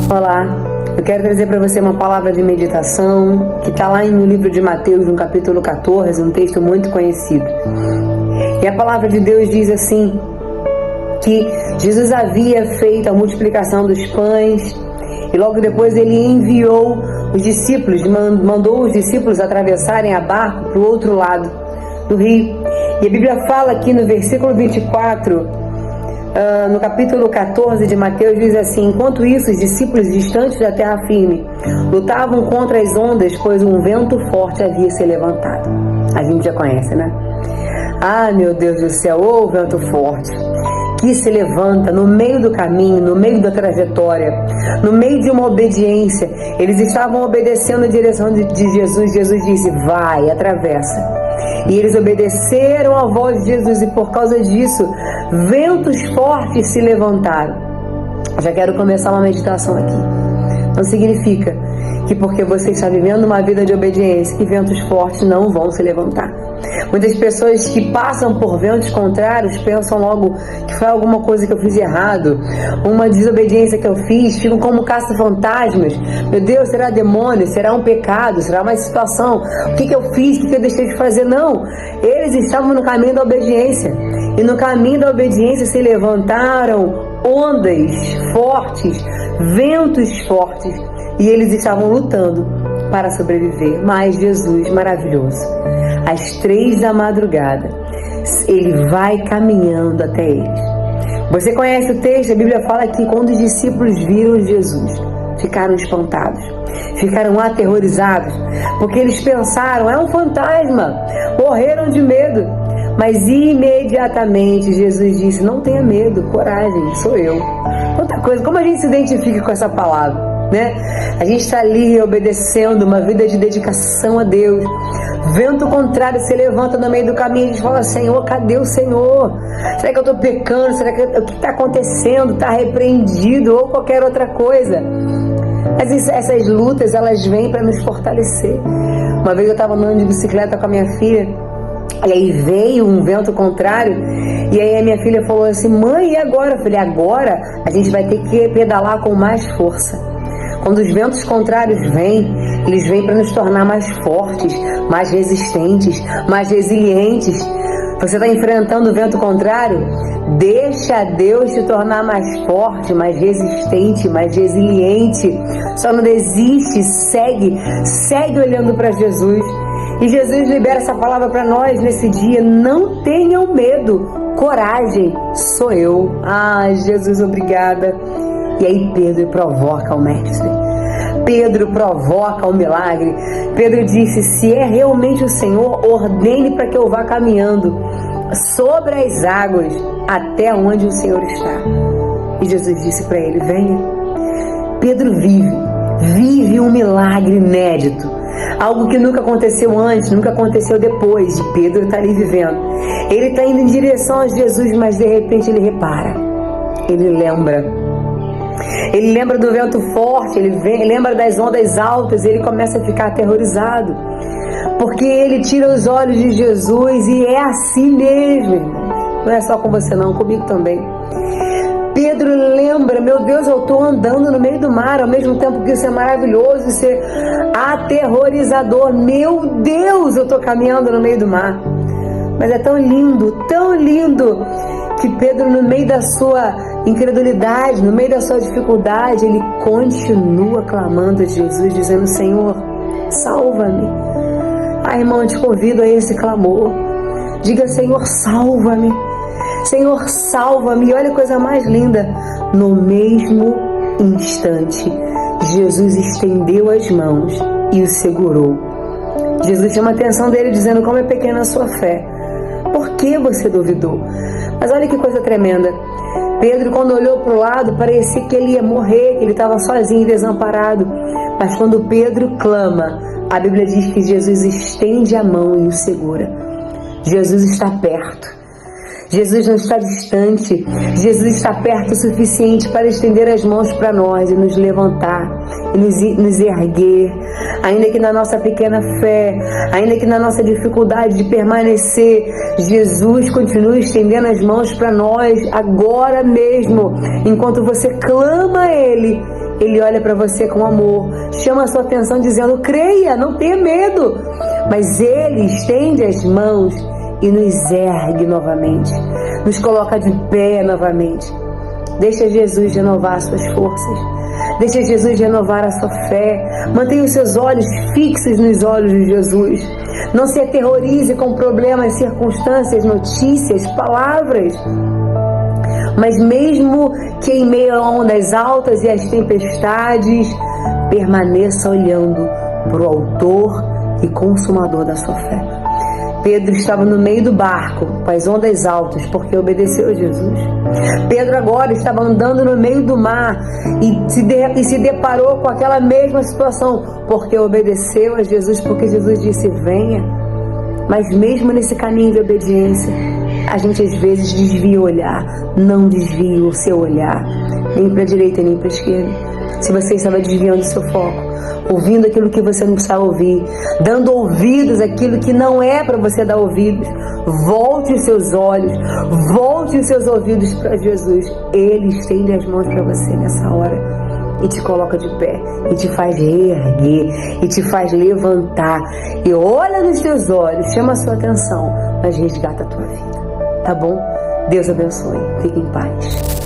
Olá, eu quero trazer para você uma palavra de meditação que está lá no livro de Mateus, no capítulo 14, um texto muito conhecido. E a palavra de Deus diz assim, que Jesus havia feito a multiplicação dos pães e logo depois ele enviou os discípulos, mandou os discípulos atravessarem a barco para o outro lado do rio. E a Bíblia fala aqui no versículo 24, no capítulo 14 de Mateus, diz assim: enquanto isso, os discípulos distantes da terra firme lutavam contra as ondas, pois um vento forte havia se levantado. A gente já conhece, né? Ah, meu Deus do céu, ô vento forte que se levanta no meio do caminho, no meio da trajetória, no meio de uma obediência. Eles estavam obedecendo a direção de Jesus. Jesus disse: vai, atravessa. E eles obedeceram a voz de Jesus e por causa disso, ventos fortes se levantaram. Já quero começar uma meditação aqui. Não significa que porque você está vivendo uma vida de obediência, que ventos fortes não vão se levantar. Muitas pessoas que passam por ventos contrários pensam logo que foi alguma coisa que eu fiz errado, uma desobediência que eu fiz, ficam como caça-fantasmas. Meu Deus, será demônio? Será um pecado? Será uma situação? O que eu fiz? O que eu deixei de fazer? Não, eles estavam no caminho da obediência. E no caminho da obediência se levantaram ondas fortes, ventos fortes, e eles estavam lutando para sobreviver. Mas Jesus, maravilhoso, às 3 da madrugada, ele vai caminhando até eles. Você conhece o texto? A Bíblia fala que quando os discípulos viram Jesus, ficaram espantados, ficaram aterrorizados, porque eles pensaram: é um fantasma, morreram de medo. Mas imediatamente Jesus disse: não tenha medo, coragem, sou eu. Outra coisa, como a gente se identifica com essa palavra, né? A gente está ali obedecendo, uma vida de dedicação a Deus. Vento contrário se levanta no meio do caminho, a gente fala: Senhor, cadê o Senhor? Será que eu estou pecando? Será que o que está acontecendo? Está repreendido ou qualquer outra coisa? Mas essas lutas, elas vêm para nos fortalecer. Uma vez eu estava andando de bicicleta com a minha filha, e aí veio um vento contrário, e aí a minha filha falou assim: mãe, e agora? Eu falei: agora a gente vai ter que pedalar com mais força. Quando os ventos contrários vêm, eles vêm para nos tornar mais fortes, mais resistentes, mais resilientes. Você está enfrentando o vento contrário? Deixa Deus te tornar mais forte, mais resistente, mais resiliente. Só não desiste, segue olhando para Jesus. E Jesus libera essa palavra para nós nesse dia: não tenham medo, coragem, sou eu. Ah, Jesus, obrigada. E aí Pedro provoca o mestre. Pedro provoca o milagre. Pedro disse: se é realmente o Senhor, ordene para que eu vá caminhando sobre as águas até onde o Senhor está. E Jesus disse para ele: venha. Pedro vive um milagre inédito. Algo que nunca aconteceu antes, nunca aconteceu depois de Pedro estar ali vivendo. Ele está indo em direção a Jesus, mas de repente ele repara. Ele lembra do vento forte, ele lembra das ondas altas, e ele começa a ficar aterrorizado. Porque ele tira os olhos de Jesus, e é assim mesmo, irmãos. Não é só com você não, comigo também. Pedro lembra: meu Deus, eu estou andando no meio do mar, ao mesmo tempo que isso é maravilhoso, isso é aterrorizador. Meu Deus, eu estou caminhando no meio do mar. Mas é tão lindo, que Pedro, no meio da sua incredulidade, no meio da sua dificuldade, ele continua clamando a Jesus, dizendo: Senhor, salva-me. Ah, irmão, eu te convido a esse clamor. Diga: Senhor, salva-me. Senhor, salva-me. E olha a coisa mais linda. No mesmo instante, Jesus estendeu as mãos e o segurou. Jesus chama a atenção dele dizendo: como é pequena a sua fé. Por que você duvidou? Mas olha que coisa tremenda. Pedro, quando olhou para o lado, parecia que ele ia morrer, que ele estava sozinho e desamparado. Mas quando Pedro clama, a Bíblia diz que Jesus estende a mão e o segura. Jesus está perto. Jesus não está distante. Jesus está perto o suficiente para estender as mãos para nós e nos levantar e nos erguer. Ainda que na nossa pequena fé, ainda que na nossa dificuldade de permanecer, Jesus continua estendendo as mãos para nós agora mesmo, enquanto você clama a Ele Ele olha para você com amor, chama a sua atenção dizendo: creia, não tenha medo. Mas Ele estende as mãos e nos ergue novamente, nos coloca de pé novamente. Deixa Jesus renovar as suas forças. Deixa Jesus renovar a sua fé. Mantenha os seus olhos fixos nos olhos de Jesus. Não se aterrorize com problemas, circunstâncias, notícias, palavras. Mas mesmo que em meio a ondas altas e as tempestades, permaneça olhando para o autor e consumador da sua fé. Pedro estava no meio do barco, com as ondas altas, porque obedeceu a Jesus. Pedro agora estava andando no meio do mar e se deparou com aquela mesma situação, porque obedeceu a Jesus, porque Jesus disse: venha. Mas mesmo nesse caminho de obediência, a gente às vezes desvia o olhar. Não desvie o seu olhar, nem para a direita nem para a esquerda. Se você estava desviando o seu foco, ouvindo aquilo que você não precisa ouvir, dando ouvidos àquilo que não é para você dar ouvidos, volte os seus olhos, volte os seus ouvidos para Jesus. Ele estende as mãos para você nessa hora e te coloca de pé, e te faz reerguer, e te faz levantar, e olha nos teus olhos, chama a sua atenção, mas resgata a tua vida, tá bom? Deus abençoe, fique em paz.